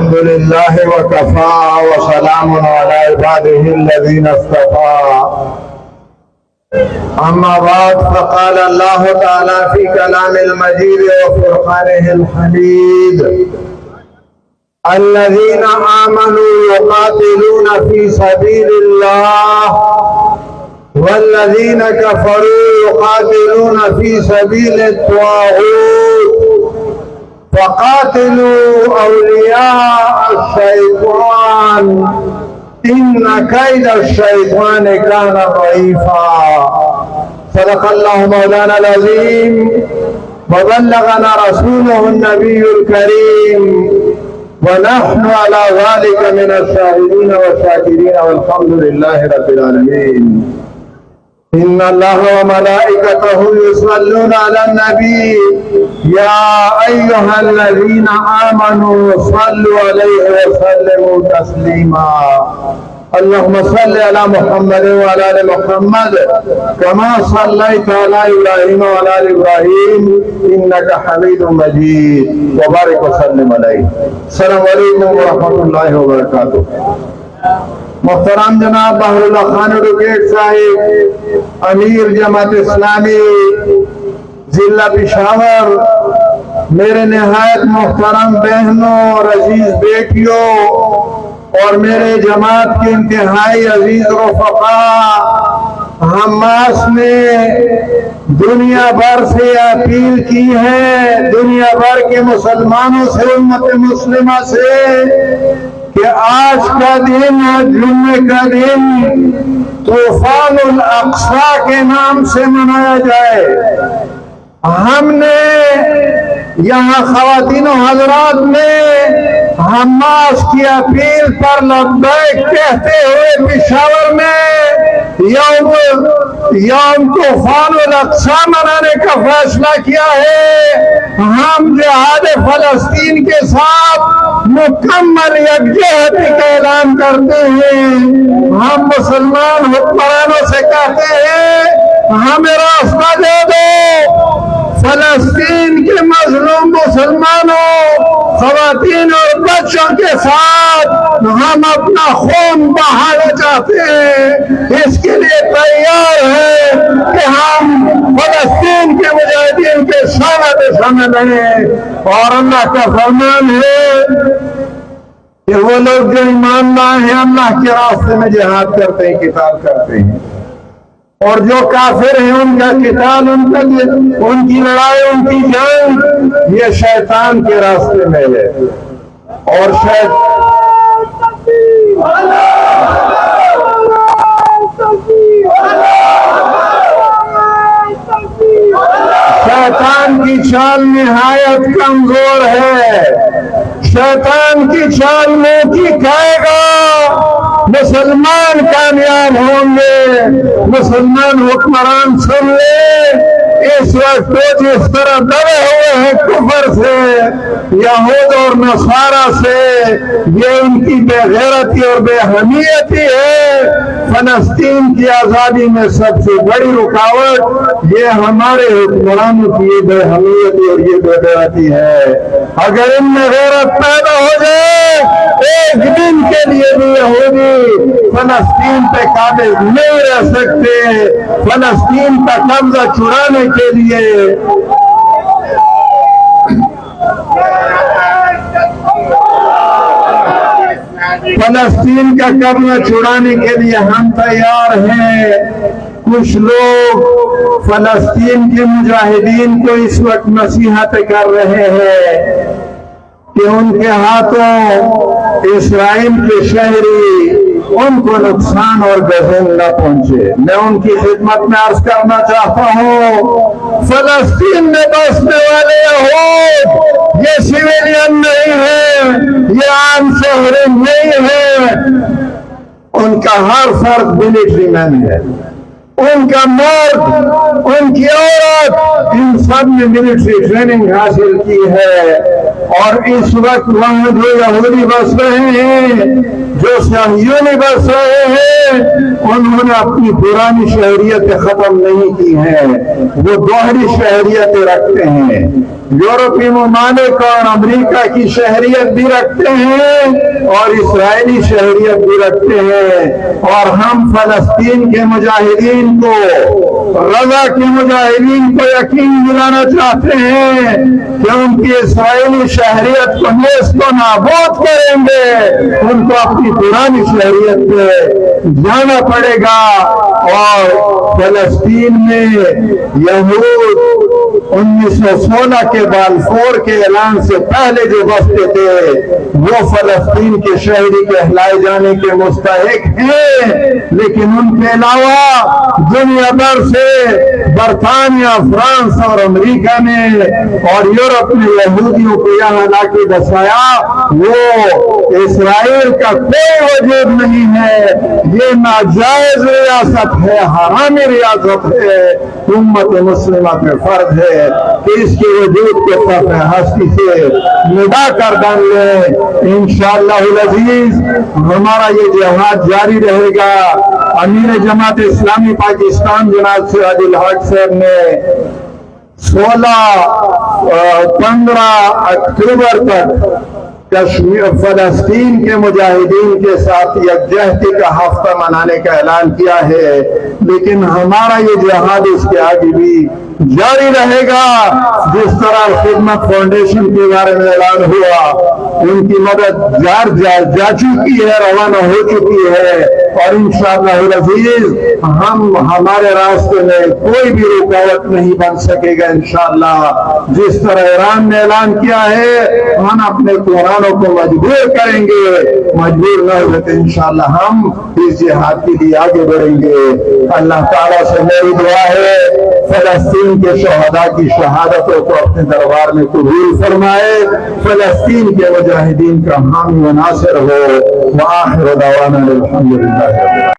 الحمد لله وكفى وسلام على عباده الذين اصطفى. أما بعد، فقال الله تعالى في كلام المجيد وفرقانه الحميد: الذين آمنوا يقاتلون في سبيل الله والذين كفروا يقاتلون في سبيل الطاغوت فقاتلوا أولياء الشيطان إن كيد الشيطان كان ضعيفا. صدق الله مولانا العظيم وبلغنا رسوله النبي الكريم ونحن على ذلك من الشاهدين والشاكرين والحمد لله رب العالمين. إن الله وملائكته يصلون على النبي يا أيها الذين آمنوا صلوا عليه وسلموا تسليما. اللهم صل على محمد وعلى آل محمد كما صليت على إبراهيم وعلى آل إبراهيم إنك حميد مجيد وبارك وسلم عليه. السلام علیکم ورحمۃ اللہ وبرکاتہ. محترم جناب بہراللہ خان رکیٹ صاحب، امیر جماعت اسلامی ضلع پشاور، میرے نہایت محترم بہنوں اور عزیز بیٹیوں اور میرے جماعت کے انتہائی عزیز رفقا، حماس نے دنیا بھر سے اپیل کی ہے، دنیا بھر کے مسلمانوں سے، امت مسلمہ سے، کہ آج کا دن، جمعے کا دن طوفان الاقصی کے نام سے منایا جائے. ہم نے یہاں خواتین و حضرات نے حماس کی اپیل پر لبیک کہتے ہوئے پشاور میں یوم طوفان الاقصی منانے کا فیصلہ کیا ہے. ہم جہاد فلسطین کے ساتھ مکمل یکجہتی کا اعلان کرتے ہیں. ہم مسلمان حکمرانوں سے کہتے ہیں ہمیں راستہ دے دو. فلسطین کے مظلوم مسلمانوں، خواتین اور بچوں کے ساتھ ہم اپنا خون بہانا چاہتے ہیں. اس کے لیے تیار ہیں کہ ہم فلسطین کے مجاہدین کے سامنے سامنے لڑیں. اور اللہ کا فرمان ہے کہ وہ لوگ جو ایمان لائے ہیں، اللہ کے راستے میں جہاد کرتے ہیں، قتال کرتے ہیں، اور جو کافر ہیں ان کا قتال، ان کی لڑائی، ان کی جنگ یہ شیطان کے راستے میں ہے. اور شیطان کی چال نہایت کمزور ہے. شیطان کی چال میں کی کھائے گا. مسلمان کامیاب ہوں گے. مسلمان حکمران سن لے، اس وقت وہ جس طرح دبے ہوئے ہیں کفر سے، یہود اور نصارہ سے، یہ ان کی بے غیرتی اور بے حمیتی ہے. فلسطین کی آزادی میں سب سے بڑی رکاوٹ یہ ہمارے حکمرانوں کی یہ بے حمیتی اور یہ بے غیرتی ہے. اگر ان میں غیرت پیدا ہو جائے، ایک دن کے لیے بھی یہودی فلسطین پہ قابل نہیں رہ سکتے. فلسطین کا قبضہ چھڑانے کے لیے فلسطین کا قبضہ چھڑانے کے لیے ہم تیار ہیں. کچھ لوگ فلسطین کے مجاہدین کو اس وقت نصیحت کر رہے ہیں کہ ان کے ہاتھوں اسرائیل کے شہری ان کو نقصان اور غضب نہ پہنچے. میں ان کی خدمت میں عرض کرنا چاہتا ہوں، فلسطین میں بسنے والے یہود یہ سویلین نہیں ہیں، یہ عام شہری نہیں ہیں. ان کا ہر فرد ملٹری مین ہے. ان کا مرد، ان کی عورت، ان سب نے ملٹری ٹریننگ حاصل کی ہے. اور اس وقت وہاں جو یہودی بس رہے ہیں جو صہیونی بس رہے ہیں انہوں نے اپنی پرانی شہریت ختم نہیں کی ہیں، وہ دوہری شہریتیں رکھتے ہیں۔ یورپی ممالک اور امریکہ کی شہریت بھی رکھتے ہیں اور اسرائیلی شہریت بھی رکھتے ہیں، اور ہم فلسطین کے مجاہدین کو، غزہ کے مجاہدین کو یقین دلانا چاہتے ہیں کہ ان کی اسرائیلی شہریت کو نیست و نابود کریں گے، ان کو اپنی پرانی شہریت پہ جانا پڑے گا۔ اور فلسطین میں یہود 1916 کے بالفور کے اعلان سے پہلے جو بستے تھے وہ فلسطین کے شہری کہلائے جانے کے مستحق ہیں، لیکن ان کے علاوہ دنیا بھر سے برطانیہ، فرانس اور امریکہ نے اور یورپ نے یہودیوں کو یہاں لا کے بسایا، وہ اسرائیل کا کوئی وجود نہیں ہے، یہ ناجائز ریاست ہے، حرامی ریاست ہے۔ امت مسلمہ پہ فرض ہے کہ اس کے وجود کو طرف ہستی سے ندا کر ڈال لیں۔ انشاءاللہ العزیز ہمارا یہ جہاد جاری رہے گا۔ امیر جماعت اسلامی پاکستان جناب سراج الحق صاحب نے 15 اکتوبر تک کشمیر فلسطین کے مجاہدین کے ساتھ یکجہتی کا ہفتہ منانے کا اعلان کیا ہے، لیکن ہمارا یہ جہاد اس کے آگے بھی جاری رہے گا۔ جس طرح خدمت فاؤنڈیشن کے بارے میں اعلان ہوا، ان کی مدد جا چکی ہے، روانہ ہو چکی ہے، اور انشاءاللہ العزیز ہم ہمارے راستے میں کوئی بھی رکاوٹ نہیں بن سکے گا انشاءاللہ۔ جس طرح ایران نے اعلان کیا ہے ہم اپنے قرآنوں کو مجبور کریں گے، مجبور نہ ہوئے تو انشاءاللہ ہم اس جہاد کے لیے آگے بڑھیں گے۔ اللہ تعالیٰ سے میری دعا ہے فلسطین کے شہداء کی شہادتوں کو اپنے دربار میں قبول فرمائے، فلسطین کے مجاہدین کا حامی و ناصر ہو۔ وآخر دعوانا الحمدللہ۔